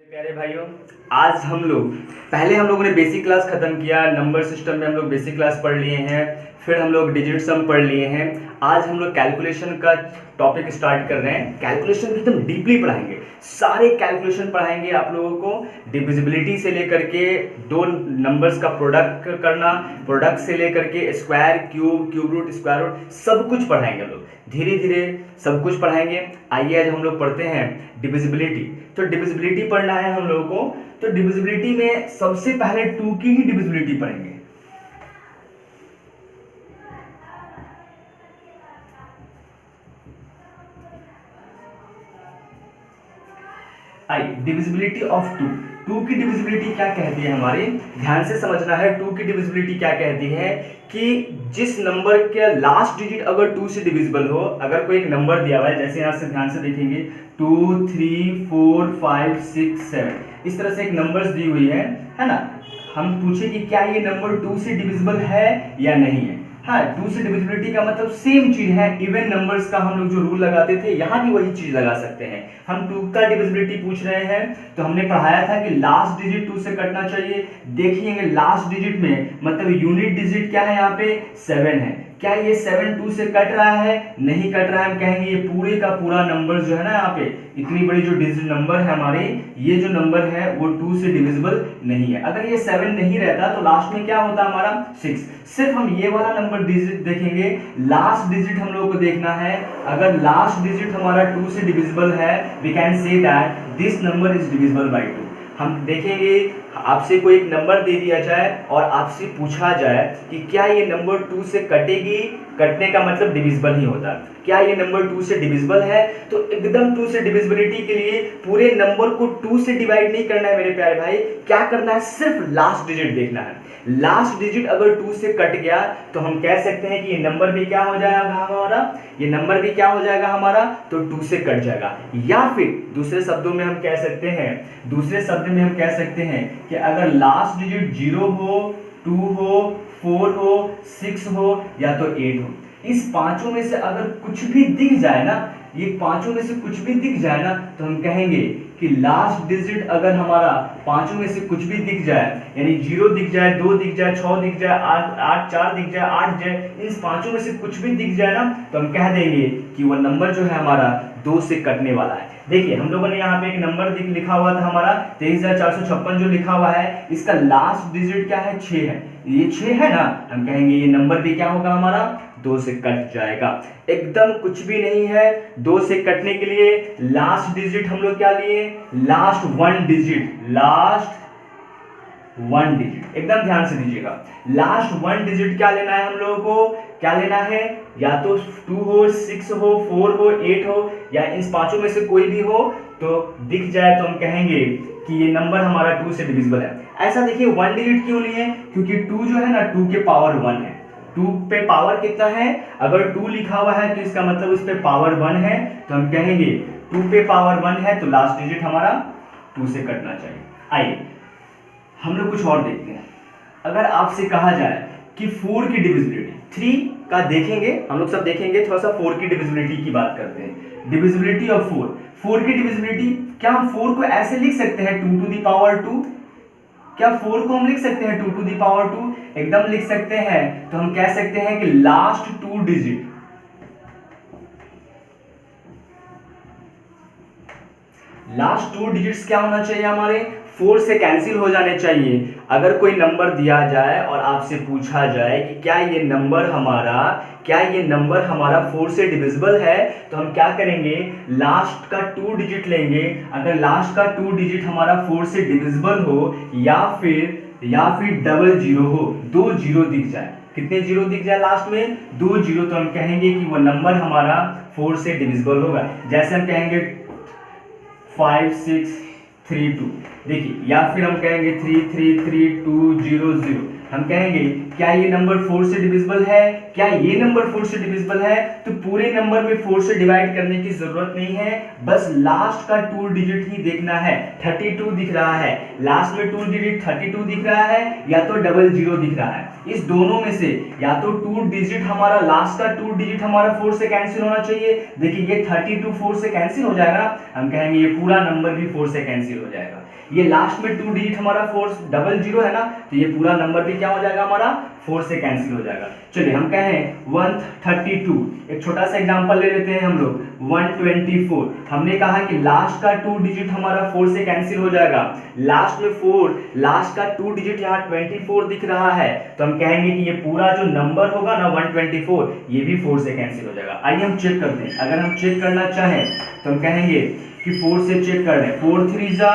प्यारे भाइयों, आज हम लोग हम लोगों ने बेसिक क्लास खत्म किया। नंबर सिस्टम में हम लोग बेसिक क्लास पढ़ लिए हैं, फिर हम लोग डिजिट सम पढ़ लिए हैं। आज हम लोग कैलकुलेशन का टॉपिक स्टार्ट कर रहे हैं। कैलकुलेशन एकदम डीपली पढ़ाएंगे, सारे कैलकुलेशन पढ़ाएंगे आप लोगों को। डिविजिबिलिटी से लेकर के दो नंबर्स का प्रोडक्ट करना, प्रोडक्ट से लेकर के square, cube, cube root, square root, सब कुछ पढ़ाएंगे हम लोग। धीरे धीरे सब कुछ पढ़ाएंगे। आइए आज हम लोग पढ़ते हैं डिविजिबिलिटी। तो डिविजिबिलिटी पढ़ना है हम लोगों को। तो डिविजिबिलिटी में सबसे पहले 2 की ही डिविजिबिलिटी पढ़ेंगे। डिविजिबिलिटी ऑफ 2 की डिविजिबिलिटी क्या कहती है हमारी, ध्यान से समझना है। 2 की डिविजिबिलिटी क्या कहती है कि जिस नंबर के लास्ट डिजिट अगर 2 से डिविजिबल हो, अगर कोई एक नंबर दिया हुआ है, जैसे यहां से ध्यान से देखेंगे 2, 3, 4, 5, 6, 7, इस तरह से एक नंबर्स दी हुई है ना। हम पूछे कि क्या ये नंबर 2 से डिविजिबल है या नहीं है। हाँ, 2 से डिविजिबिलिटी का मतलब सेम चीज है। इवन नंबर्स का हम लोग जो रूल लगाते थे, यहाँ भी वही चीज लगा सकते हैं। हम 2 का डिविजिबिलिटी पूछ रहे हैं, तो हमने पढ़ाया था कि लास्ट डिजिट 2 से कटना चाहिए। देखिएंगे लास्ट डिजिट में मतलब यूनिट डिजिट क्या है, यहाँ पे 7 है। क्या ये 7 2 से कट रहा है? नहीं कट रहा है। हम कहेंगे ये पूरे का पूरा नंबर जो है ना, यहाँ पे इतनी बड़ी जो डिजिट नंबर है हमारे, ये जो नंबर है वो 2 से डिविजिबल नहीं है। अगर ये 7 नहीं रहता तो लास्ट में क्या होता हमारा 6। सिर्फ हम ये वाला नंबर डिजिट देखेंगे, लास्ट डिजिट हम लोगों को देखना है। अगर लास्ट डिजिट हमारा 2 से डिविजिबल है, we can say that this number is divisible by 2। हम देखेंगे आपसे कोई एक नंबर दे दिया जाए और आपसे पूछा जाए कि क्या ये नंबर 2 से कटेगी, कटने का मतलब डिविजिबल ही होता है। क्या ये नंबर 2 से डिविजिबल है? तो एकदम 2 से डिविजिबिलिटी के लिए पूरे नंबर को 2 से डिवाइड नहीं करना है मेरे प्यारे भाई। क्या करना है? सिर्फ लास्ट डिजिट देखना है। लास्ट डिजिट अगर 2 से कट गया तो हम कह सकते हैं कि ये नंबर भी क्या हो जाएगा हमारा, ये नंबर भी क्या हो जाएगा हमारा, तो 2 से कट जाएगा। या फिर दूसरे शब्दों में हम कह सकते हैं कि अगर लास्ट डिजिट 0 हो, 2 हो, 4 हो, 6 हो या तो 8 हो, इस पांचों में से अगर कुछ भी दिख जाए ना, ये पांचों में से कुछ भी दिख जाए ना, तो हम कहेंगे कि लास्ट डिजिट अगर हमारा पांचों में से कुछ भी दिख जाए, यानी 0 दिख जाए, 2 दिख जाए, 6 दिख जाए, 8 4 दिख जाए, 8 जाए, इन पांचों में से कुछ भी दिख जाए ना, तो हम कह देंगे कि वह नंबर जो है हमारा 2 से कटने वाला है। देखिए हम लोगों ने यहाँ पे एक नंबर लिखा हुआ था हमारा 23,456 जो लिखा हुआ है, इसका लास्ट डिजिट क्या है? 6 है। ये 6 है ना, हम कहेंगे ये नंबर भी क्या होगा हमारा 2 से कट जाएगा। एकदम कुछ भी नहीं है। 2 से कटने के लिए लास्ट डिजिट हम लोग क्या लिए? Last one digit. एकदम ध्यान से दीजिएगा, लास्ट वन डिजिट क्या लेना है हम लोगों को? क्या लेना है? या तो 2 हो, 6 हो, 4 हो, 8 हो, या इन पांचों में से कोई भी हो तो दिख जाए तो हम कहेंगे कि ये नंबर हमारा 2 से डिविजिबल है। ऐसा देखिए 1 डिजिट क्यों लिए? क्योंकि 2 जो है ना, 2 के पावर 1 है। 2 पे पावर कितना है? अगर 2 लिखा हुआ है तो इसका मतलब उस पे पावर 1 है, तो हम कहेंगे 2 पे पावर 1 है तो लास्ट डिजिट हमारा 2 से कटना चाहिए। आइए हम लोग कुछ और देखते हैं। अगर आपसे कहा जाए कि 4 की डिविजिबिलिटी, 3 का देखेंगे हम लोग, सब देखेंगे, थोड़ा सा 4 की डिविजिबिलिटी की बात करते हैं। डिविजिबिलिटी ऑफ 4 की डिविजिबिलिटी, क्या हम 4 को ऐसे लिख सकते हैं 2 टू द पावर 2? क्या 4 को हम लिख सकते हैं 2 टू द पावर 2? एकदम लिख सकते हैं। तो हम कह सकते हैं कि लास्ट 2 डिजिट्स क्या होना चाहिए हमारे? 4 से कैंसिल हो जाने चाहिए। अगर कोई नंबर दिया जाए और आपसे पूछा जाए कि क्या ये नंबर हमारा 4 से डिविजिबल है, तो हम क्या करेंगे? लास्ट का 2 डिजिट लेंगे। अगर लास्ट का 2 डिजिट हमारा 4 से डिविजिबल हो या फिर डबल 0 हो, 2 0 दिख जाए, कितने 0 दिख जाए लास्ट में? 2 0, तो हम कहेंगे कि वो नंबर हमारा 4 से डिविजिबल होगा। जैसे हम कहेंगे 5 6 3 2, देखिए, या फिर हम कहेंगे 3 3 3 2 0 0, हम कहेंगे क्या ये नंबर 4 से डिविजिबल है, क्या ये नंबर 4 से डिविजिबल है, तो पूरे नंबर में 4 से डिवाइड करने की जरूरत नहीं है, बस लास्ट का 2 डिजिट ही देखना है। 32 दिख रहा है, लास्ट में 2 डिजिट 32 दिख रहा है या तो 00 दिख रहा है, इस दोनों में से या तो 2 डिजिट हमारा लास्ट का 2 डिजिट हमारा 4 से कैंसिल होना चाहिए। देखिए ये 32 4 से कैंसिल हो जाएगा ना, हम कहेंगे ये पूरा नंबर भी 4 से कैंसिल हो जाएगा। ये लास्ट में 2 डिजिट हमारा 400 है ना, तो ये पूरा नंबर भी क्या हो जाएगा हमारा 4 से कैंसिल हो जाएगा। चलिए हम कहें 132, एक छोटा सा एग्जांपल ले लेते हैं हम लोग 124। हमने कहा कि लास्ट का 2 डिजिट हमारा 4 से कैंसिल हो जाएगा, लास्ट में 4, लास्ट का 2 डिजिट यहाँ 24 दिख रहा है, तो हम कहेंगे कि ये पूरा जो नंबर होगा ना 124 ये भी 4 से कैंसिल हो जाएगा। आइए हम चेक करते हैं, अगर हम चेक करना चाहें तो हम कहेंगे कि 4 से चेक कर रहे हैं, 4 3 जा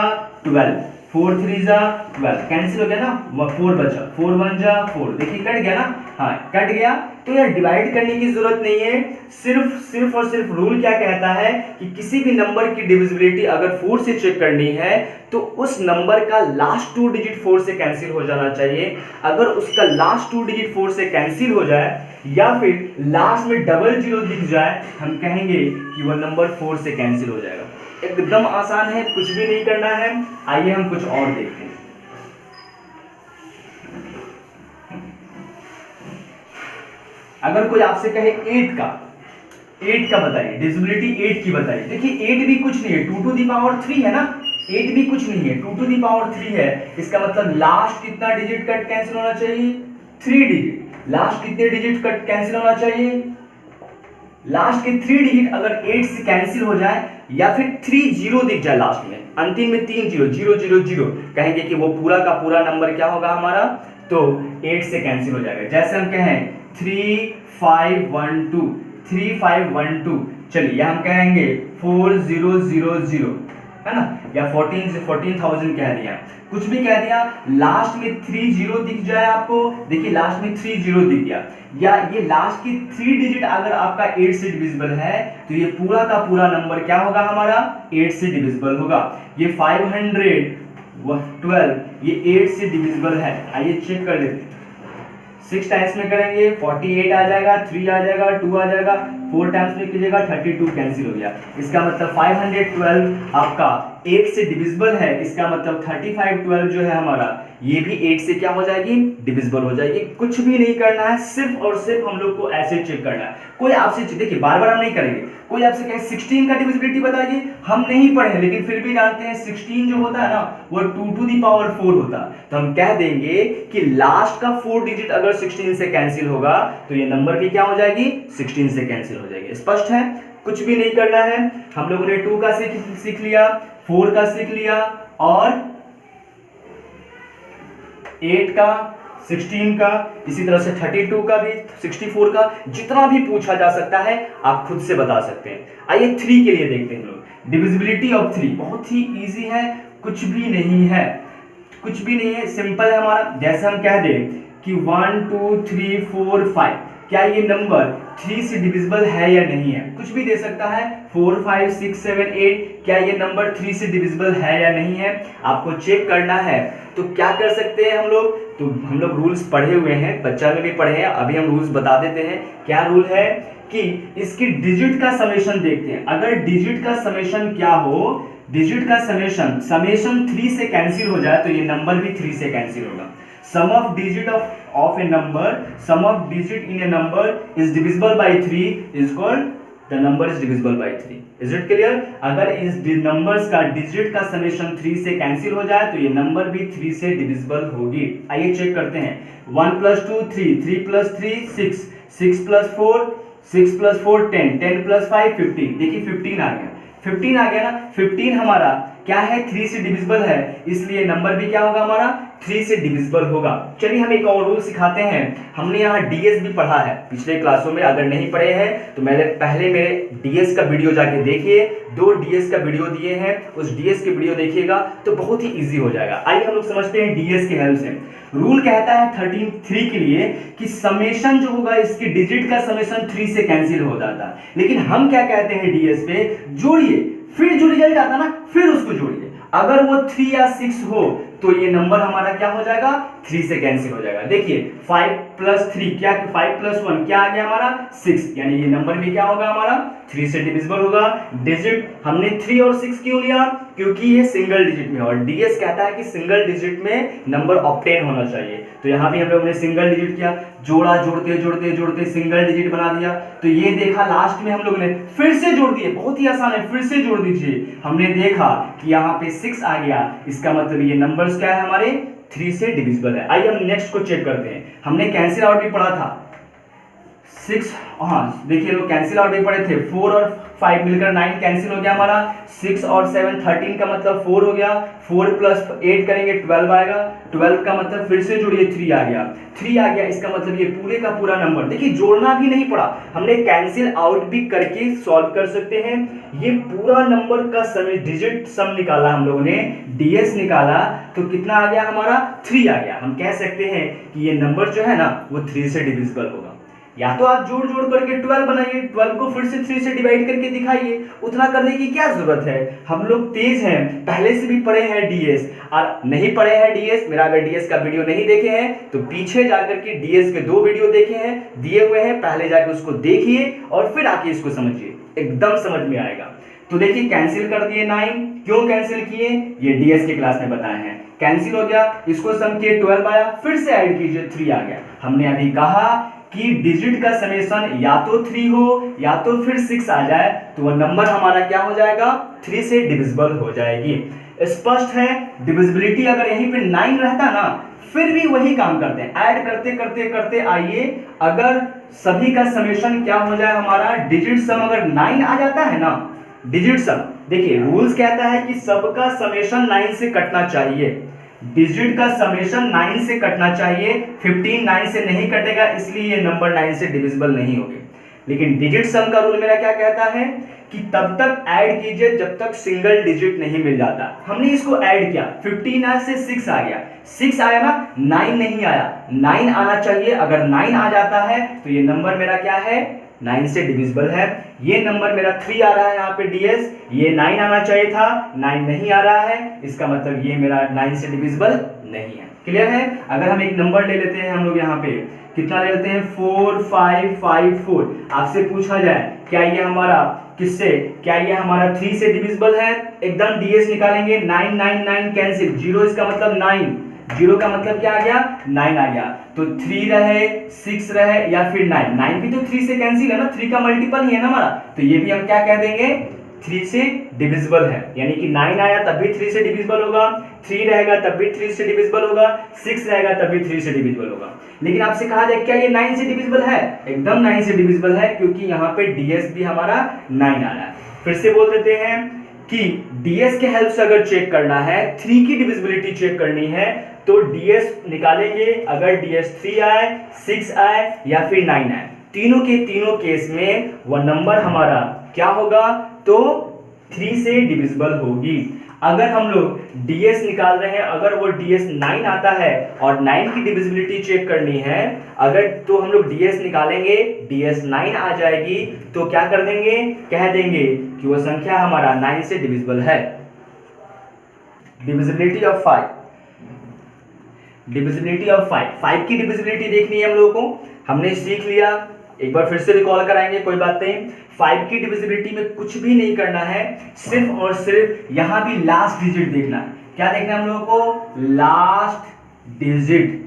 12, 4 3 जा 12, कैंसिल हो गया ना, 4 बचा, 4 1 जा 4, देखिए कट गया ना, हाँ कट गया। तो यार डिवाइड करने की जरूरत नहीं है, सिर्फ और सिर्फ रूल क्या कहता है कि किसी भी नंबर की डिविजिबिलिटी अगर 4 से चेक करनी है तो उस नंबर का लास्ट 2 डिजिट 4 से कैंसिल हो जाना चाहिए। अगर उसका लास्ट 2 डिजिट 4 से कैंसिल हो जाए या फिर लास्ट में 00 दिख जाए, हम कहेंगे कि वह नंबर 4 से कैंसिल हो जाएगा। एकदम आसान है, कुछ भी नहीं करना है। आइए हम कुछ और देखते हैं। अगर कोई आपसे कहे 8 का बताइए, डिविजिबिलिटी 8 की बताइए, देखिए 8 भी कुछ नहीं है, 2 टू द पावर 3 है ना, 8 भी कुछ नहीं है, 2 टू द पावर 3 है, इसका मतलब लास्ट कितना डिजिट कट कैंसिल होना चाहिए, 3 डिजिट। लास्ट कितने डिजिट कट कैंसिल होना चाहिए, लास्ट के 3 डिजिट अगर 8 से कैंसिल हो जाए या फिर 3 0 दिख जाए लास्ट में, अंतिम में 3 0 0 0 0, कहेंगे कि वो पूरा का पूरा नंबर क्या होगा हमारा, तो 8 से कैंसिल हो जाएगा। जैसे हम कहें 3 5 1 2, 3 5 1 2, चलिए हम कहेंगे 4 0 0 0, है ना, या 14,000 कह दिया, कुछ भी कह दिया, लास्ट में 3 0 दिख जाए आपको, देखिए लास्ट में 3 0 दिख गया, या ये लास्ट की 3 डिजिट अगर आपका 8 से डिविजिबल है तो ये पूरा का पूरा नंबर क्या होगा हमारा 8 से डिविजिबल होगा। ये 512 ये 8 से डिविजिबल है। आइए चेक कर लेते हैं, 6 टाइम्स में करेंगे 48 आ जाएगा, 3 आ जाएगा, 2 आ जाएगा, 4 टाइम्स में कीजिएगा 32 कैंसिल हो गया। इसका मतलब 512 आपका 8 से डिविजिबल है, इसका मतलब 3512 जो है हमारा ये भी 8 से क्या हो जाएगी, डिविजिबल हो जाएगी। कुछ भी नहीं करना है, सिर्फ और सिर्फ हम लोग को ऐसे चेक करना है। कोई आपसे देखिए बार बार हम नहीं करेंगे, कोई आपसे कहे 16 का डिविजिबिलिटी बताइए, हम नहीं पढ़े हैं लेकिन फिर भी जानते हैं 16 जो होता है ना वो 2 टू द पावर 4 होता है, तो हम कह देंगे कि लास्ट का 4 डिजिट अगर 16 से कैंसिल होगा तो ये नंबर भी क्या हो जाएगी, 16 से कैंसिल हो जाएगी। स्पष्ट है, कुछ भी नहीं करना है। हम लोगों ने 2 का सीख लिया, 4 का सीख लिया और 8 का, 16 का, इसी तरह से 32 का भी, 64 का, जितना भी पूछा जा सकता है आप खुद से बता सकते हैं। आइए 3 के लिए देखते हैं हम लोग। डिविजिबिलिटी ऑफ 3 बहुत ही इजी है, कुछ भी नहीं है, कुछ भी नहीं है, सिंपल है हमारा। जैसे हम कह दें कि 1 2 3 4 5, क्या ये नंबर 3 से डिविजिबल है या नहीं है, कुछ भी दे सकता है। 4 5 6 7 8, क्या ये नंबर 3 से डिविजिबल है या नहीं है, आपको चेक करना है। तो क्या कर सकते हैं हम लोग, तो हम लोग रूल्स पढ़े हुए हैं, बच्चा में भी पढ़े हैं, अभी हम रूल्स बता देते हैं। क्या रूल है कि इसकी डिजिट का समेशन देखते हैं। अगर डिजिट का समेशन क्या हो, डिजिट का समेशन 3 से कैंसिल हो जाए तो ये नंबर भी 3 से कैंसिल होगा। Sum of digit of a number, sum of digit in a number is divisible by 3 is called the number is divisible by 3. Is it clear? अगर इस नंबर्स का डिजिट का समेशन 3 से कैंसिल हो जाए तो ये नंबर भी 3 से डिविजिबल होगी। आइए चेक करते हैं। 1 + 2 3, 3 + 3 6, 6 + 4 6 + 4 10, 10 + 5 15, देखिए 15 आ गया, 15 आ गया ना। 15 हमारा क्या है, 3 से डिविजिबल है, इसलिए नंबर भी क्या होगा हमारा 3 से डिविजिबल होगा। चलिए हम एक और रूल सिखाते हैं। हमने यहाँ डीएस भी पढ़ा है पिछले क्लासों में, अगर नहीं पढ़े हैं तो पहले मेरे डीएस का वीडियो जाके देखिए, 2 डीएस का वीडियो दिए हैं, उस डीएस के वीडियो देखिएगा तो बहुत ही इजी हो जाएगा। आइए हम लोग समझते हैं डीएस की हेल्प से। रूल कहता है 13 के लिए कि समेशन जो होगा इसकी डिजिट का समेशन 3 से कैंसिल हो जाता है, लेकिन हम क्या कहते हैं डीएस पे, जोड़िए, फिर जो रिजल्ट आता ना फिर उसको जोड़िए। अगर वो 3 या 6 हो तो ये नंबर हमारा क्या हो जाएगा, 3 से कैंसिल हो जाएगा। देखिए 5 प्लस 3 क्या, 5 प्लस 1 क्या आ गया हमारा 6, यानी ये नंबर भी क्या होगा हमारा 3 से डिविजिबल होगा। डिजिट हमने 3 और 6 क्यों लिया, क्योंकि ये सिंगल डिजिट में, और डीएस कहता है कि सिंगल डिजिट में नंबर ऑब्टेन होना चाहिए। तो यहाँ भी हम लोगों ने सिंगल डिजिट किया, जोड़ा, जोड़ते जोड़ते जोड़ते सिंगल डिजिट बना दिया। तो ये देखा लास्ट में हम लोग ने फिर से जोड़ दिए, बहुत ही आसान है, फिर से जोड़ दीजिए। हमने देखा कि यहाँ पे 6 आ गया, इसका मतलब ये नंबर्स क्या है हमारे 3 से डिविजिबल है। आइए हम नेक्स्ट को चेक करते हैं। हमने कैंसिल आउट भी पढ़ा था 6, हाँ देखिए लोग कैंसिल आउट भी पढ़े थे, 4 और 5 मिलकर 9 कैंसिल हो गया हमारा, 6 और 7 13 का मतलब 4 हो गया, 4 प्लस 8 करेंगे 12 आएगा, 12 का मतलब फिर से जोड़िए 3 आ गया, 3 आ गया, इसका मतलब ये पूरे का पूरा नंबर। देखिए जोड़ना भी नहीं पड़ा, हमने कैंसिल आउट भी करके सॉल्व कर सकते हैं। ये पूरा नंबर का सम डिजिट सम निकाला हम लोगों ने, डीएस निकाला, तो कितना आ गया हमारा 3 आ गया। हम कह सकते हैं कि ये नंबर जो है ना वो 3 से डिविजिबल होगा। या तो आप जोड़ जोड़ करके 12 बनाइए, 12 को फिर से 3 से डिवाइड करके दिखाइए, उतना करने की क्या जरूरत है। हम लोग तेज हैं, पहले से भी पढ़े हैं डीएस, और नहीं पढ़े हैं डीएस, मेरा अगर डीएस का वीडियो नहीं देखे हैं तो पीछे जाकर के डीएस के 2 वीडियो देखे हैं, दिए हुए हैं, पहले जाकर उसको देखिए और फिर आके इसको समझिए, एकदम समझ में आएगा। तो देखिए कैंसिल कर दिए 9, क्यों कैंसिल किए ये डीएस के क्लास में बताए हैं। कैंसिल हो गया, इसको सम किए 12 आया, फिर से ऐड कीजिए 3 आ गया। हमने अभी कहा कि डिजिट का समेशन या तो 3 हो या तो फिर 6 आ जाए, तो वह नंबर हमारा क्या हो जाएगा 3 से डिविजिबल हो जाएगी। स्पष्ट है। डिविजिबिलिटी अगर यहीं पे 9 रहता ना, फिर भी वही काम करते हैं, ऐड करते करते करते आइए, अगर सभी का समेशन क्या हो जाए हमारा डिजिट सम अगर 9 आ जाता है ना, डिजिट सम, देखिए रूल्स कहता है कि सबका समेशन 9 से कटना चाहिए, डिजिट का समेशन 9 से कटना चाहिए, 15 9 से नहीं कटेगा, इसलिए ये नंबर 9 से डिविजिबल नहीं होंगे। लेकिन डिजिट सम का रूल मेरा क्या कहता है कि तब तक ऐड कीजिए जब तक सिंगल डिजिट नहीं मिल जाता। हमने इसको ऐड किया, 15 से 6 आ गया, 6 आया ना, 9 नहीं आया, 9 आना चाहिए। अगर 9 आ जाता है तो ये नंबर मेरा क्या है 9 से डिविजिबल है। ये नंबर मेरा 3 आ रहा है यहाँ पे डीएस, ये 9 आना चाहिए था, 9 नहीं आ रहा है, इसका मतलब ये मेरा 9 से डिविजिबल नहीं है। क्लियर है। अगर हम एक नंबर ले लेते हैं, हम लोग यहाँ पे कितना ले लेते हैं 4 5 5 4, आपसे पूछा जाए क्या ये हमारा किससे, क्या ये हमारा 3 से डिविजिबल है, एकदम डीएस निकालेंगे, 9 9 9 कैंसिल, 0 इसका मतलब 9, 0 का मतलब क्या आ गया 9 आ गया, तो 3 रहे 6 रहे या फिर 9, 9 भी तो 3 से कैंसिल है ना, 3 का मल्टीपल ही है ना हमारा, तो ये भी हम क्या कह देंगे 3 से डिविजिबल है। यानी कि 9 आया तब भी 3 से डिविजिबल होगा, 3 रहेगा तब भी 3 से डिविजिबल होगा, 6 रहेगा तब भी 3 से डिविजिबल होगा। लेकिन आपसे कहा जाए क्या ये 9 से डिविजिबल है, एकदम 9 से डिविजिबल है, क्योंकि यहाँ पे डीएस भी हमारा 9 आ रहा है। फिर से बोल देते हैं कि डीएस के हेल्प से अगर चेक करना है, 3 की डिविजिबिलिटी चेक करनी है, तो डीएस निकालेंगे, अगर डीएस 3 आए 6 आए या फिर 9 आए, तीनों के तीनों केस में वह नंबर हमारा क्या होगा, तो 3 से डिविजिबल होगी। अगर हम लोग डीएस निकाल रहे हैं, अगर वो डीएस 9 आता है और 9 की डिविजिबिलिटी चेक करनी है, अगर तो हम लोग डीएस निकालेंगे, डीएस 9 आ जाएगी, तो क्या कर देंगे, कह देंगे कि वो संख्या हमारा 9 से डिविजिबल है। डिविजिबिलिटी ऑफ 5, डिविजिबिलिटी ऑफ 5 की डिविजिबिलिटी देखनी है हम लोगों को, हमने सीख लिया, एक बार फिर से रिकॉल कराएंगे, कोई बात नहीं। 5 की डिविजिबिलिटी में कुछ भी नहीं करना है, सिर्फ और सिर्फ यहां भी लास्ट डिजिट देखना है। क्या देखना है हम लोगों को, लास्ट डिजिट,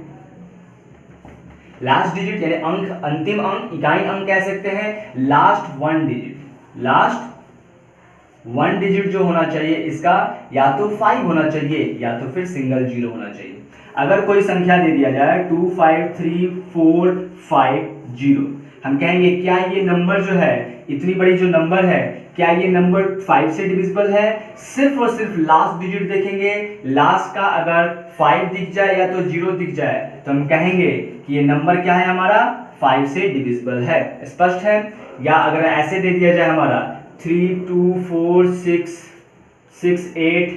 लास्ट डिजिट यानी अंक, अंतिम अंक, इकाई अंक कह सकते हैं, लास्ट 1 डिजिट, लास्ट 1 डिजिट जो होना चाहिए इसका या तो 5 होना चाहिए या तो फिर सिंगल 0 होना चाहिए। अगर कोई संख्या दे दिया जाए 2 5 3 4 5 0, हम कहेंगे क्या ये नंबर जो है, इतनी बड़ी जो नंबर है, क्या ये नंबर 5 से डिविजिबल है, सिर्फ और सिर्फ लास्ट डिजिट देखेंगे, लास्ट का अगर 5 दिख जाए या तो 0 दिख जाए तो हम कहेंगे कि ये नंबर क्या है हमारा 5 से डिविजिबल है। स्पष्ट है। या अगर ऐसे दे दिया जाए हमारा 3 2 4 6 6 8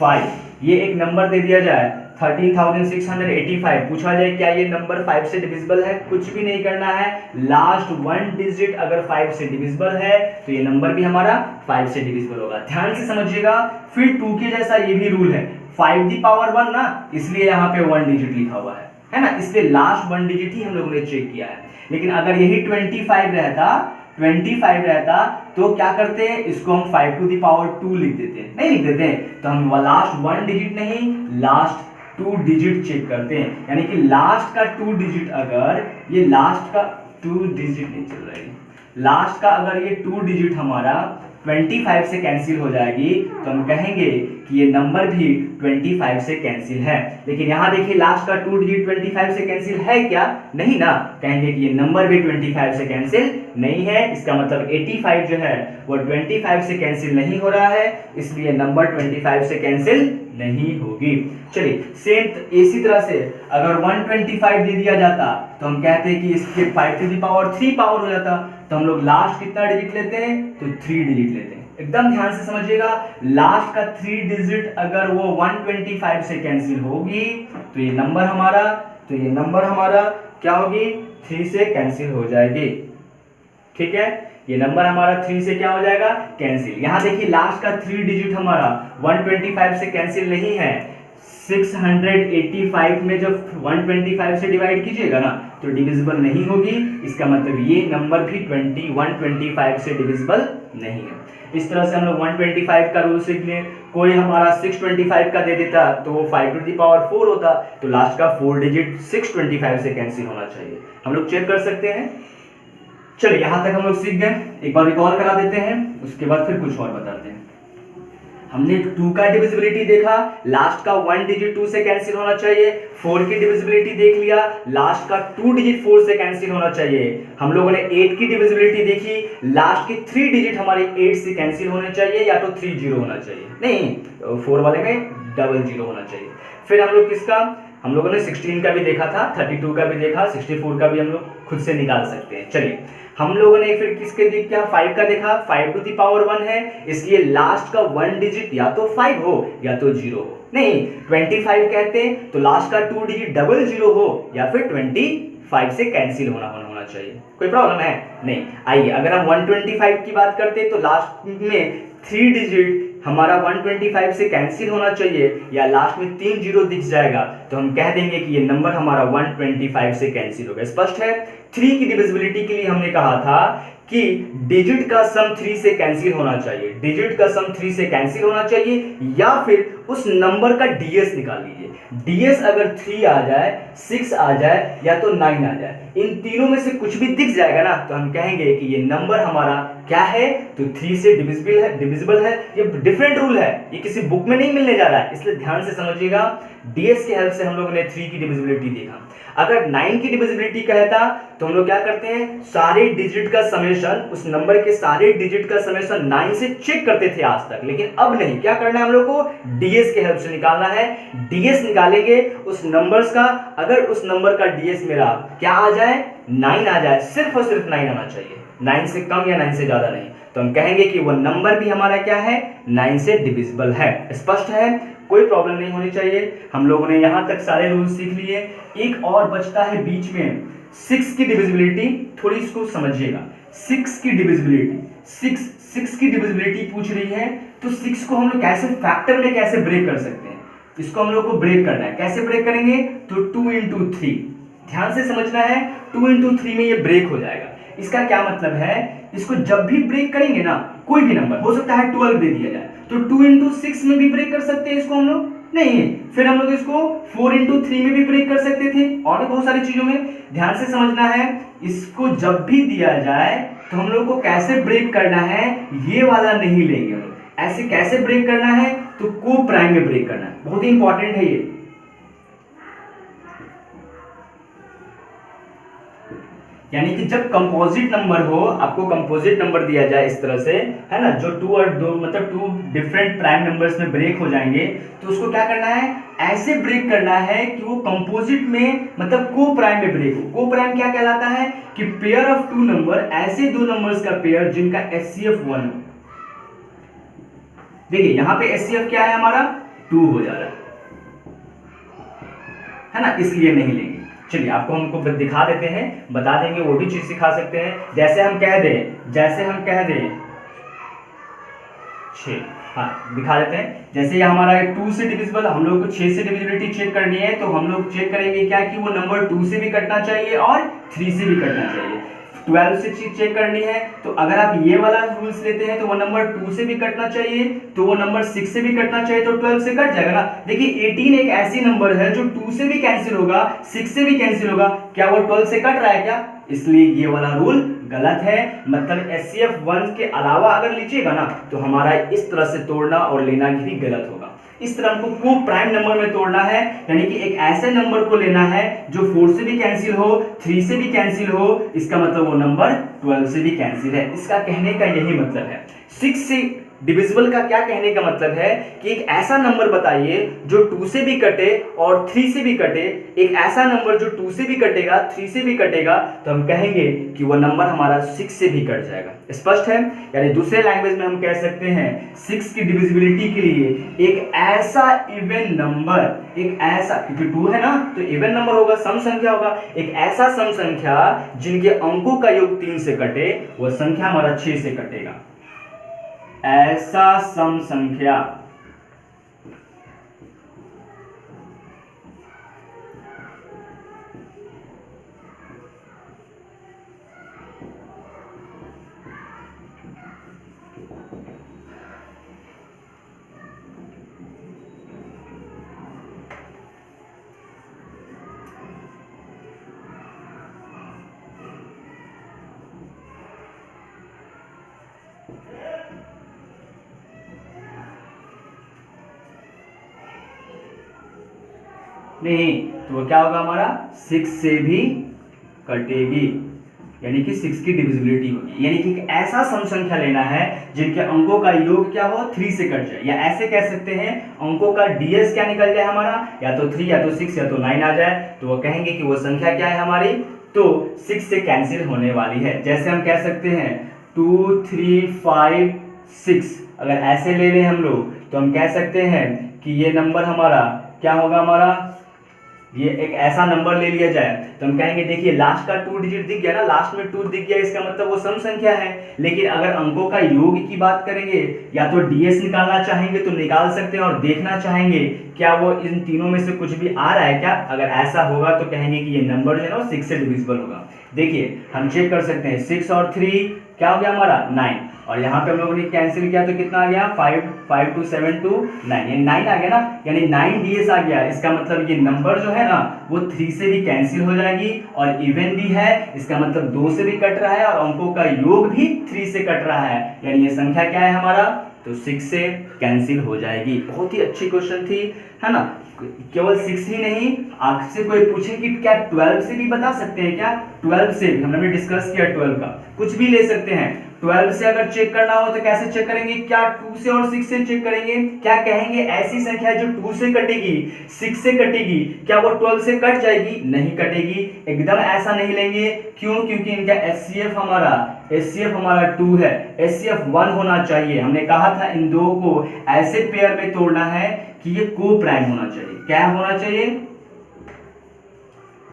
5, ये एक नंबर दे दिया जाए 13,685, पूछा जाए क्या ये नंबर 5 से डिविजिबल है, कुछ भी नहीं करना है, लास्ट 1 डिजिट अगर 5 से डिविजिबल है तो ये नंबर भी हमारा 5 से डिविजिबल होगा। ध्यान से समझिएगा। फिर 2 के जैसा ये भी रूल है, 5 दी पावर 1 ना, इसलिए यहाँ पे 1 डिजिट लिखा हुआ है ना, इसलिए लास्ट 1 डिजिट ही हम लोगों ने चेक किया है। लेकिन अगर यही 25 रहता तो क्या करते हैं, इसको हम 5 टू दी पावर 2 लिख देते हैं, नहीं लिख देते हैं, तो हम लास्ट 1 डिजिट नहीं लास्ट 2 डिजिट चेक करते हैं। यानी कि लास्ट का 2 डिजिट, अगर ये लास्ट का 2 डिजिट नहीं चल रहा है, लास्ट का अगर ये 2 डिजिट हमारा 25 से कैंसिल हो जाएगी तो हम कहेंगे कि ये नंबर भी 25 से कैंसिल है। लेकिन यहाँ देखिए लास्ट का 2 डिजिट 25 से कैंसिल है क्या, नहीं ना, कहेंगे कि ये नंबर भी 25 से कैंसिल नहीं है। इसका मतलब 85 जो है वो 25 से कैंसिल नहीं हो रहा है, इसलिए नंबर 25 से कैंसिल नहीं होगी। चलिए सेम इसी तरह से अगर 125 दे दिया जाता तो हम कहते हैं कि इसके 5 टू दी पावर 3 पावर हो जाता, तो हम लोग लास्ट कितना डिजिट लेते हैं, तो 3 डिजिट लेते हैं। एकदम ध्यान से समझिएगा, लास्ट का 3 डिजिट अगर वो 125 से कैंसिल होगी तो ये नंबर हमारा क्या होगी, 3 से कैंसिल हो जाएगी। ठीक है, ये नंबर हमारा 3 से क्या हो जाएगा, कैंसिल। यहां देखिए लास्ट का 3 डिजिट हमारा 125 से कैंसिल नहीं है, 685 में जब 125 से डिवाइड कीजिएगा ना तो डिविजिबल नहीं होगी, इसका मतलब ये नंबर भी 125 से डिविजिबल नहीं है। इस तरह से हम लोग 125 का रूल सीख लें। कोई हमारा 625 का दे देता तो वो 5 टू दी पावर 4 होता, तो लास्ट का 4 डिजिट 625 से कैंसिल होना चाहिए। हम लोग चेक कर सकते हैं। चलिए यहां तक हम लोग सीख गए, एक बार रिकॉल करा देते हैं, उसके बाद फिर कुछ और बताते हैं। हमने 2 का डिविजिबिलिटी देखा, लास्ट का 1 डिजिट 2 से कैंसिल होना चाहिए। 4 की डिविजिबिलिटी देख लिया, लास्ट का 2 डिजिट 4 से कैंसिल होना चाहिए। हम लोगों ने 8 की डिविजिबिलिटी देखी, लास्ट के 3 डिजिट हमारे 8 से कैंसिल होने चाहिए, या तो 30 होना चाहिए, नहीं 4 वाले में 00 होना चाहिए। फिर हम लोग किसका, हम लोगों ने 16 का भी देखा था, 32 का भी देखा, 64 का भी हम लोग खुद से निकाल सकते हैं। चलिए हम लोगों ने फिर किसके देख क्या 5 का देखा, 5 टू दी पावर 1 है, इसलिए लास्ट का 1 डिजिट या तो 5 हो या तो 0 हो। नहीं 25 कहते हैं तो लास्ट का 2 डिजिट 00 हो या फिर 25 से कैंसिल होना चाहिए। कोई प्रॉब्लम है नहीं। आइए अगर हम 125 की बात करते हैं तो लास्ट में 3 डिजिट हमारा 125 से कैंसिल होना चाहिए, या लास्ट में 3 0 दिख जाएगा तो हम कह देंगे कि ये नंबर हमारा 125 से कैंसिल होगा। स्पष्ट है। 3 की डिविजिबिलिटी के लिए हमने कहा था कि डिजिट का सम 3 से कैंसिल होना चाहिए, डिजिट का सम 3 से कैंसिल होना चाहिए, या फिर उस नंबर का डीएस निकाल लीजिए। डीएस अगर 3 आ जाए, 6 आ जाए या तो 9 आ जाए, इन तीनों में से कुछ भी दिख जाएगा ना तो हम कहेंगे कि ये नंबर हमारा क्या है, तो 3 से डिविजिबल है। ये डिफरेंट रूल है, ये किसी बुक में नहीं मिलने जा रहा है, इसलिए ध्यान से समझिएगा। डीएस की हेल्प से हम लोगों ने 3 की डिविजिबिलिटी देखा। अगर 9 की डिविजिबिलिटी कहता तो हम लोग क्या करते हैं, सारे डिजिट का समेशन, उस नंबर के सारे डिजिट का समेशन 9 से चेक करते थे आज तक, लेकिन अब नहीं। क्या करना है हम लोग को, डीएस के हेल्प से निकालना है। डीएस निकालेंगे उस नंबर्स का, अगर उस नंबर का डीएस मेरा क्या आ जाए, 9 आ जाए, सिर्फ और सिर्फ 9 आना चाहिए, 9 से कम या 9 से ज्यादा नहीं, तो हम कहेंगे कि वो नंबर भी हमारा क्या है, 9 से डिविजिबल है। स्पष्ट है, कोई प्रॉब्लम नहीं होनी चाहिए। हम लोगों ने यहां तक सारे रूल सीख लिए। एक और बचता है बीच में, 6 की डिविजिबिलिटी, थोड़ी इसको समझिएगा। 6 की डिविजिबिलिटी, 6 की डिविजिबिलिटी पूछ रही है, तो 6 को हम लोग कैसे फैक्टर में कैसे ब्रेक कर सकते हैं, इसको हम लोग को ब्रेक करना है। कैसे ब्रेक करेंगे, तो 2 into 3, ध्यान से समझना है। 2 into 3 में ये ब्रेक हो जाएगा। इसका क्या मतलब है, इसको जब भी ब्रेक करेंगे ना, कोई भी नंबर हो सकता है 12 दे दिया जाए, तो 2 into 6 में भी ब्रेक कर सकते हैं इसको हम लोग, नहीं फिर हम लोग इसको 4 into 3 में भी ब्रेक कर सकते थे, और बहुत सारी चीजों में। ध्यान से समझना है, इसको जब भी दिया जाए तो हम लोग को कैसे ब्रेक करना है, ये वाला नहीं लेंगे हम लोग। ऐसे कैसे ब्रेक करना है, तो को प्राइम में ब्रेक करना है, बहुत ही इंपॉर्टेंट है ये। यानी कि जब कंपोजिट नंबर हो, आपको कंपोजिट नंबर दिया जाए इस तरह से, है ना, जो 2 और 2 मतलब 2 डिफरेंट प्राइम नंबर्स में ब्रेक हो जाएंगे, तो उसको क्या करना है, ऐसे ब्रेक करना है कि वो कंपोजिट में मतलब को प्राइम में ब्रेक हो। को प्राइम क्या कहलाता है, कि पेयर ऑफ 2 नंबर, ऐसे 2 नंबर्स का पेयर जिनका एचसीएफ 1 हो। देखिए यहां पे एचसीएफ क्या है हमारा, 2 हो जा रहा है ना, इसलिए नहीं लेंगे। चलिए आपको हमको दिखा देते हैं, बता देंगे, वो भी चीज सिखा सकते हैं। जैसे हम कह दें 6 हाँ दिखा देते हैं। जैसे ये हमारा 2 से डिविजिबल, हम लोग को 6 से डिविजिबिलिटी चेक करनी है, तो हम लोग चेक करेंगे क्या कि वो नंबर 2 से भी कटना चाहिए और 3 से भी कटना चाहिए। 12 से चेक करनी है, तो अगर आप ये वाला रूल्स लेते हैं तो वो नंबर 2 से भी कटना चाहिए, तो वो नंबर 6 से भी कटना चाहिए, तो 12 से कट जाएगा ना। देखिए 18 एक ऐसी नंबर है जो 2 से भी कैंसिल होगा, 6 से भी कैंसिल होगा, क्या वो 12 से कट रहा है क्या? इसलिए ये वाला रूल गलत है। मतलब HCF 1 के अलावा अगर लीजिएगा ना तो हमारा इस तरह से तोड़ना और लेना भी गलत होगा। इस तरह हमको को प्राइम नंबर में तोड़ना है, यानी कि एक ऐसे नंबर को लेना है जो 4 से भी कैंसिल हो, 3 से भी कैंसिल हो, इसका मतलब वो नंबर 12 से भी कैंसिल है। इसका कहने का यही मतलब है। 6 से डिविजिबल का क्या कहने का मतलब है कि एक ऐसा नंबर बताइए जो 2 से भी कटे और 3 से भी कटे, एक ऐसा नंबर जो 2 से भी कटेगा, 3 से भी कटेगा, तो हम कहेंगे कि वो नंबर हमारा 6 से भी कट जाएगा। स्पष्ट है? यानी दूसरे लैंग्वेज में हम कह सकते हैं 6 की डिविजिबिलिटी के लिए एक ऐसा इवन नंबर, एक ऐसा, क्योंकि 2 है ना तो इवन नंबर होगा, सम संख्या होगा, एक ऐसा सम संख्या जिनके अंकों का योग 3 से कटे, वह संख्या हमारा 6 से कटेगा। ऐसा सम संख्या नहीं, तो वो क्या होगा हमारा 6 से भी कटेगी, यानी कि 6 की डिविजिबिलिटी होगी। यानी कि एक ऐसा सम संख्या लेना है जिनके अंकों का योग क्या हो, 3 से कट जाए, या ऐसे कह सकते हैं अंकों का DS क्या निकल जाए हमारा, या तो 3 या तो 6 या तो 9 आ जाए, तो वो कहेंगे कि वो संख्या क्या है हमारी, तो 6 से कैंसिल होने वाली है। जैसे हम कह सकते हैं 2 3 5 6, अगर ऐसे ले लें हम लोग तो हम कह सकते हैं कि ये नंबर हमारा क्या होगा, हमारा ये एक ऐसा नंबर ले लिया जाए तो हम कहेंगे देखिए लास्ट का 2 डिजिट दिख गया ना, लास्ट में 2 दिख गया, इसका मतलब वो सम संख्या है। लेकिन अगर अंकों का योग की बात करेंगे या तो DS निकालना चाहेंगे तो निकाल सकते हैं और देखना चाहेंगे क्या वो इन तीनों में से कुछ भी आ रहा है क्या। अगर ऐसा होगा तो कहेंगे कि ये नंबर जो है ना 6 से डिविजिबल होगा। देखिए हम चेक कर सकते हैं 6 और 3 क्या हो गया हमारा 9, और यहाँ पे हम लोगों ने कैंसिल किया तो कितना आ गया 5 5 2 7 2 9, यानी 9 आ गया ना, यानी 9 DS आ गया। इसका मतलब ये नंबर जो है ना वो 3 से भी कैंसिल हो जाएगी और इवन भी है, इसका मतलब 2 से भी कट रहा है और अंकों का योग भी 3 से कट रहा है, यानी ये संख्या क्या है हमारा, तो 6 से कैंसिल हो जाएगी। बहुत ही अच्छी क्वेश्चन थी, है ना। केवल 6 ही नहीं, आपसे कोई पूछे कि क्या 12 से भी बता सकते हैं क्या, 12 से भी हमने डिस्कस किया, 12 का कुछ भी ले सकते हैं। 12 से अगर चेक करना हो तो कैसे चेक करेंगे, क्या 2 से और 6 से चेक करेंगे, क्या कहेंगे ऐसी संख्या जो 2 से कटेगी 6 से कटेगी क्या वो 12 से कट जाएगी, नहीं कटेगी, एकदम ऐसा नहीं लेंगे। क्यों? क्योंकि इनका HCF हमारा 2 है, HCF 1 होना चाहिए। हमने कहा था इन दो को ऐसे पेयर में तोड़ना है कि ये को प्राइम होना चाहिए। क्या होना चाहिए,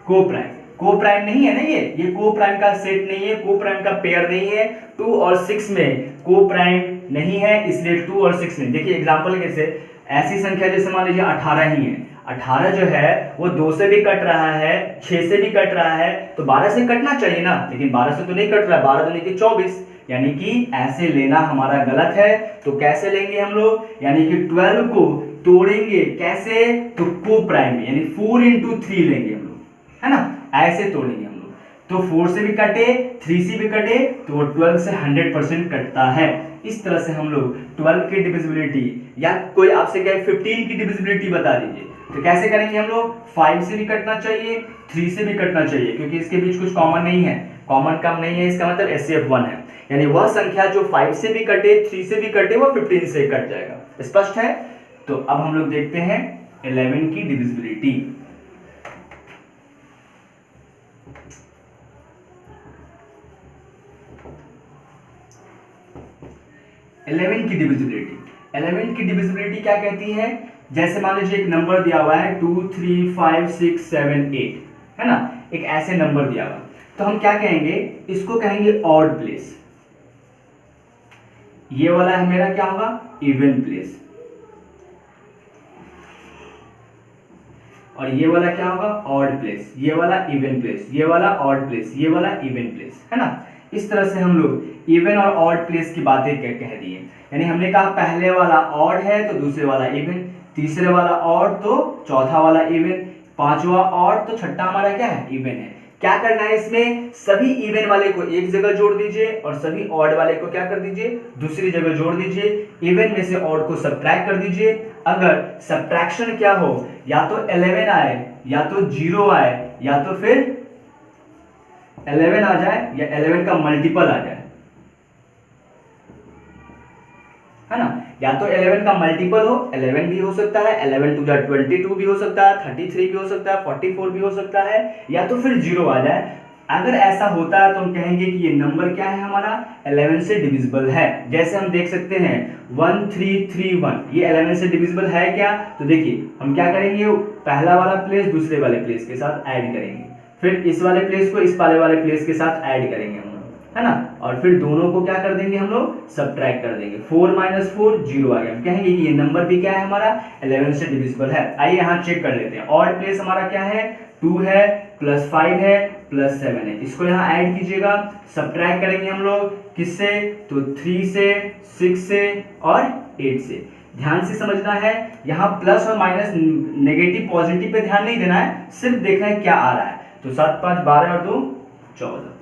को प्राइम। को प्राइम नहीं है ना, ये को प्राइम का सेट नहीं है, को प्राइम का पेयर नहीं है। 2 और 6 में को प्राइम नहीं है, इसलिए 2 और 6 में देखिए एग्जांपल कैसे, ऐसी संख्या जैसे मान लीजिए 18 ही है, 18 जो है वो 2 से भी कट रहा है, 6 से भी कट रहा है, तो 12 से कटना चाहिए ना, लेकिन 12 से तो नहीं कट रहा है, 12 दूनी की 24, यानी कि ऐसे लेना हमारा गलत है। तो कैसे लेंगे हम लोग, यानी कि 12 को तोड़ेंगे कैसे, तो को प्राइम यानी 4 into 3 लेंगे हम लोग, है ना, ऐसे तोड़ेंगे हम लोग। तो 4 से भी कटे 3 से भी कटे तो वो 12 से 100% कटता है। इस तरह से हम लोग 12 की डिविजिबिलिटी, या कोई आपसे कहे 15 की डिविजिबिलिटी बता दीजिए, तो कैसे करेंगे हम लोग, 5 से भी कटना चाहिए 3 से भी कटना चाहिए, क्योंकि इसके बीच कुछ कॉमन नहीं है, कॉमन कम नहीं है, इसका मतलब HCF 1 है, यानी वह संख्या जो 5 से भी कटे 3 से भी कटे वो 15 से कट जाएगा। स्पष्ट है? तो अब हम लोग देखते हैं 11 की डिविजिबिलिटी। इलेवन की डिविजिबिलिटी क्या कहती है, जैसे मान लीजिए एक नंबर दिया हुआ है 2 3 5 6 7 8, है ना, एक ऐसे नंबर दिया हुआ, तो हम क्या कहेंगे, इसको कहेंगे ऑड प्लेस। ये वाला है मेरा क्या होगा, इवन प्लेस, और ये वाला क्या होगा, ऑड प्लेस, ये वाला इवन प्लेस, ये वाला ऑड प्लेस, ये वाला इवन प्लेस, है ना। इस तरह से हम लोग इवन और ऑड प्लेस की बातें कह दी है। यानी हमने कहा पहले वाला ऑड है तो दूसरे वाला इवन, तीसरे वाला ऑड तो चौथा वाला इवन, पांचवा ऑड तो छठा हमारा क्या है, इवन है। क्या करना है इसमें, सभी इवन वाले को एक जगह जोड़ दीजिए और सभी ऑड वाले को क्या कर दीजिए, दूसरी जगह जोड़ दीजिए। इवन में से ऑड को सब्ट्रैक्ट कर दीजिए। अगर सब्ट्रैक्शन क्या हो, या तो 11 आए, या तो 0 आए, या तो फिर 11 आ जाए, या 11 का मल्टीपल आ जाए, है ना। या तो 11 का मल्टीपल हो, 11 भी हो सकता है, 11 टू 22 भी हो सकता है, 33 भी हो सकता है, 44 भी हो सकता है, या तो फिर 0 आ जाए। अगर ऐसा होता है तो हम कहेंगे कि ये नंबर क्या है, हमारा 11 से डिविजिबल है। जैसे हम देख सकते हैं 1331, ये 11 से डिविजिबल है क्या, तो देखिए हम क्या करेंगे, पहला वाला प्लेस दूसरे वाले प्लेस के साथ ऐड करेंगे, फिर इस वाले प्लेस को इस वाले प्लेस के साथ ऐड करेंगे हम लोग, है ना, और फिर दोनों को क्या कर देंगे हम लोग, सब्ट्रैक्ट कर देंगे। 4 - 4 0 आ गया। हम कहेंगे कि ये नंबर भी क्या है हमारा, 11 से डिविजिबल है। आइए यहाँ चेक कर लेते हैं। ऑड प्लेस हमारा क्या है, 2 है, +5 है, +7 है। इसको यहाँ ऐड कीजिएगा, सब्ट्रैक्ट करेंगे हम लोग किससे, तो 3 से, 6 से और 8 से। ध्यान से समझना है, यहाँ प्लस और माइनस, नेगेटिव पॉजिटिव पे ध्यान नहीं देना है, सिर्फ देखना है क्या आ रहा है। तो 7 5 12 और 2 14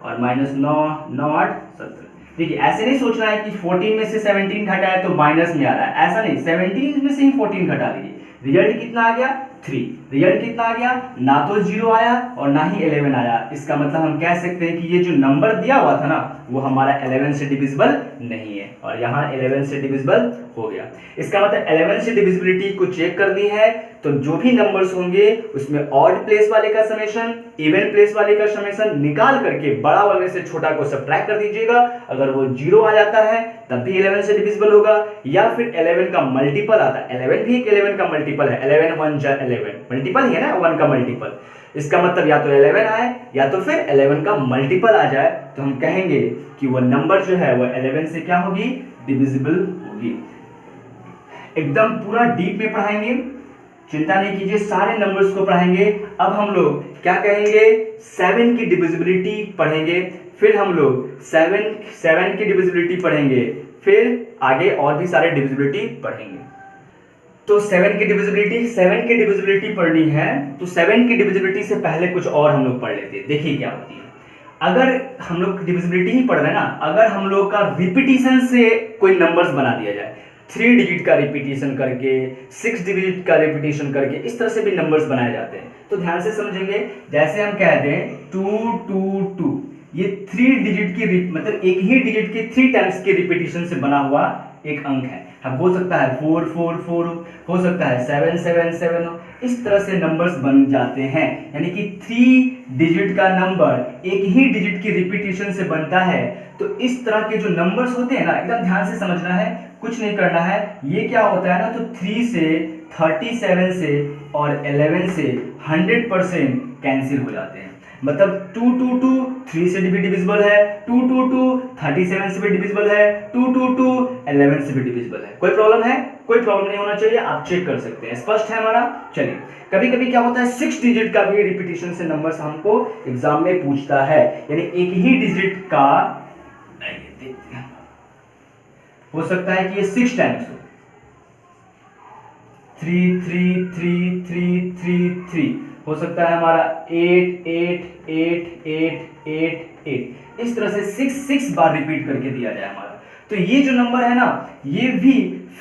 और -9 9 8 17। देखिए ऐसे नहीं सोचना है कि 14 में से 17 घटाया तो माइनस में आ रहा है, ऐसा नहीं, 17 में से ही 14 घटा लीजिए। रिजल्ट कितना आ गया, 3। रिजल्ट कितना आ गया, ना तो 0 आया और ना ही 11 आया। इसका मतलब हम कह सकते हैं कि ये जो नंबर दिया हुआ था ना, वो हमारा 11 से डिविजिबल नहीं है, और यहाँ 11 से डिविजिबल हो गया। इसका मतलब 11 से डिविजिबिलिटी को चेक करनी है तो जो भी नंबर्स होंगे उसमें ऑड प्लेस वाले का समेशन, इवन प्लेस वाले का समेशन निकाल करके बड़ा वाले से छोटा को सब्ट्रैक्ट कर दीजिएगा। अगर वो 0 आ जाता है तब भी 11 से डिविजिबल होगा, या फिर 11 का मल्टीपल आता है, 11 भी एक 11 का मल्टीपल है, 11 1 जा 11 मल्टीपल ही है ना, 1 का मल्टीपल। इसका मतलब या तो 11 आए या तो फिर 11 का मल्टीपल आ जाए, तो हम कहेंगे कि वो नंबर जो है वो 11 से क्या होगी, डिविजिबल होगी। एकदम पूरा डीप में पढ़ाएंगे, चिंता नहीं कीजिए, सारे नंबर्स को पढ़ाएंगे। अब हम लोग क्या कहेंगे, 7 की डिविजिबिलिटी पढ़ेंगे, फिर हम लोग 7 की डिविजिबिलिटी पढ़ेंगे, फिर आगे और भी सारे डिविजिबिलिटी पढ़ेंगे। तो 7 की डिविजिबिलिटी पढ़नी है, तो 7 की डिविजिबिलिटी से पहले कुछ और हम लोग पढ़ लेते हैं। देखिए क्या होती है, अगर हम लोग डिविजिबिलिटी ही पढ़ रहे हैं ना, अगर हम लोग का रिपीटिशन से कोई नंबर्स बना दिया जाए, 3 डिजिट का रिपीटिशन करके, 6 डिजिट का रिपीटिशन करके, इस तरह से भी नंबर्स बनाए जाते हैं। तो ध्यान से समझेंगे, जैसे हम कहते हैं 2 2 2, ये 3 डिजिट की मतलब एक ही डिजिट के 3 टाइम्स के रिपीटिशन से बना हुआ एक अंक है। अब हो सकता है 4 4 4, हो सकता है 7 7 7, इस तरह से नंबर्स बन जाते हैं। यानी कि 3 डिजिट का नंबर एक ही डिजिट की रिपीटिशन से बनता है। तो इस तरह के जो नंबर्स होते हैं ना, एकदम ध्यान से समझना है, कुछ नहीं करना है। ये क्या होता है ना, तो 3 से, 37 से और 11 से 100% कैंसिल हो जाते हैं। मतलब 2 2 2 3 से भी डिविजिबल है, 2 2 2 37 से भी डिविजिबल है, 2 2 2 11 से भी डिविजिबल है। कोई प्रॉब्लम है? कोई प्रॉब्लम नहीं होना चाहिए, आप चेक कर सकते हैं। स्पष्ट है हमारा? चलिए, कभी कभी क्या होता है, 6 डिजिट का भी रिपीटिशन से नंबर्स हमको एग्जाम में पूछता है, यानी एक ही डिजिट का हो सकता है कि ये 6 टाइम्स हो, 3 3 3 3 3 3, हो सकता है हमारा 8 8 8 8 8 8, इस तरह से 6 बार रिपीट करके दिया जाए हमारा। तो ये जो नंबर है ना, ये भी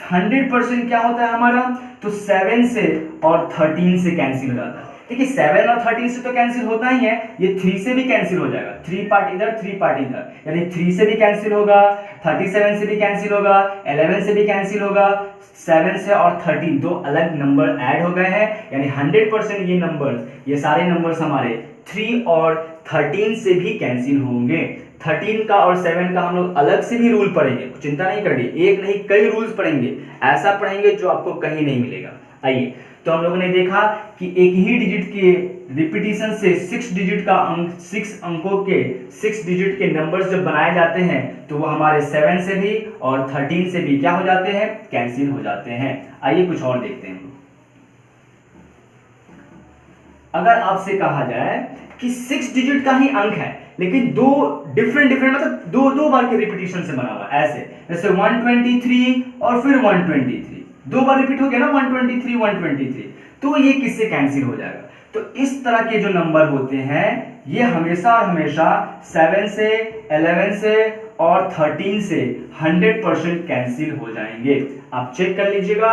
100% क्या होता है हमारा, तो 7 से और 13 से कैंसिल हो जाता है। देखिए 7 और 13 से तो कैंसिल होता ही है, ये 3 से भी कैंसिल हो जाएगा, 3 पार्ट इधर 3 पार्ट इधर, यानी 3 से भी कैंसिल होगा, 37 से भी कैंसिल होगा, 11 से भी कैंसिल होगा। 7 से और 13 दो अलग नंबर ऐड हो गए हैं, यानी 100% ये नंबर, ये सारे नंबर्स हमारे 3 और 13 से भी कैंसिल होंगे। 13 का और 7 का हम लोग अलग से भी रूल पढ़ेंगे, चिंता नहीं करिए, एक नहीं कई रूल्स पढ़ेंगे, ऐसा पढ़ेंगे जो आपको कहीं नहीं मिलेगा। आइए, तो हम लोगों ने देखा कि एक ही डिजिट के रिपीटिशन से 6 डिजिट का अंक 6 अंकों के 6 डिजिट के नंबर्स जब बनाए जाते हैं तो वो हमारे 7 से भी और 13 से भी क्या हो जाते हैं, कैंसिल हो जाते हैं। आइए कुछ और देखते हैं। अगर आपसे कहा जाए कि 6 डिजिट का ही अंक है लेकिन दो डिफरेंट मतलब दो बार के रिपीटिशन से बना हुआ, ऐसे जैसे 123 और फिर 123, दो बार रिपीट हो गया ना 123 123, तो ये किससे कैंसिल हो जाएगा। तो इस तरह के जो नंबर होते हैं ये हमेशा और हमेशा 7 से 11 से और 13 से 100% कैंसिल हो जाएंगे। आप चेक कर लीजिएगा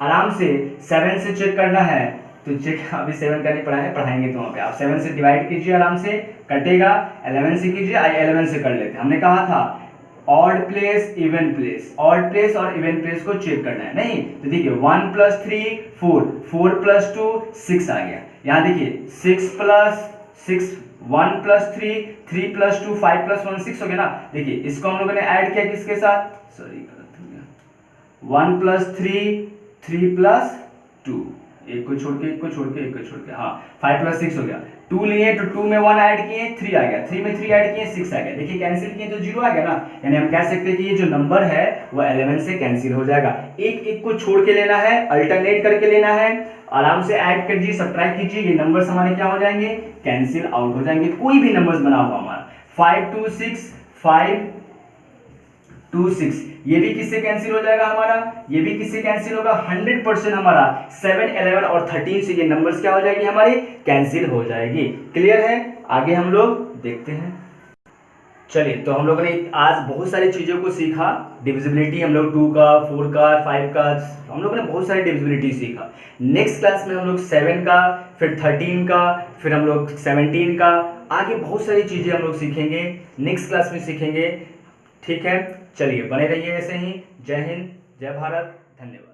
आराम से। 7 से चेक करना है तो चेक, अभी 7 का नहीं पढ़ा है, पढ़ाएंगे तो वहां पे आप 7 से डिवाइड कीजिए, आराम से कटेगा। 11 से कीजिए, आइए 11 से कर लेते हैं। हमने कहा था odd place even place, odd place और इवन प्लेस को चेक करना है, नहीं तो देखिए 1 + 3 4, 4 + 2 6 आ गया। यहाँ देखिए 6 + 6 1 + 3 3 + 2 5 + 1 6 हो गया ना। देखिए इसको हम लोगों ने ऐड किया किसके साथ, सॉरी गलत हो गया, 1 + 3 3 + 2, एक को छोड़ के एक को छोड़ के एक को छोड़ के, हाँ 5 + 6 हो गया। 2 लिए तो 2 में 1 ऐड किए 3 आ गया, 3 में 3 ऐड किए 6 आ गया। देखिए कैंसिल किए तो 0 आ गया ना, यानी हम कह सकते हैं कि ये जो नंबर है वो 11 से कैंसिल हो जाएगा। एक एक को छोड़ के लेना है, अल्टरनेट करके लेना है, आराम से ऐड कीजिए, सब्ट्रैक्ट कीजिए, ये नंबर्स हमारे क्या हो जाएंगे, कैंसिल आउट हो जाएंगे। कोई भी नंबर्स बना हुआ हमारा 5 2 6 5 2 6, ये भी किससे कैंसिल हो जाएगा हमारा, ये भी किससे कैंसिल होगा, 100% हमारा 7 11 और 13 से ये नंबर्स क्या हो जाएगी हमारी, कैंसिल हो जाएगी। क्लियर है, आगे हम लोग देखते हैं। चलिए तो हम लोगों ने आज बहुत सारी चीज़ों को सीखा। डिविजिबिलिटी हम लोग 2 का 4 का 5 का हम लोगों ने बहुत सारी डिविजिबिलिटी सीखा। नेक्स्ट क्लास में हम लोग 7 का, फिर 13 का, फिर हम लोग 17 का, आगे बहुत सारी चीज़ें हम लोग सीखेंगे, नेक्स्ट क्लास में सीखेंगे। ठीक है, चलिए बने रहिए ऐसे ही। जय हिंद, जय भारत, धन्यवाद।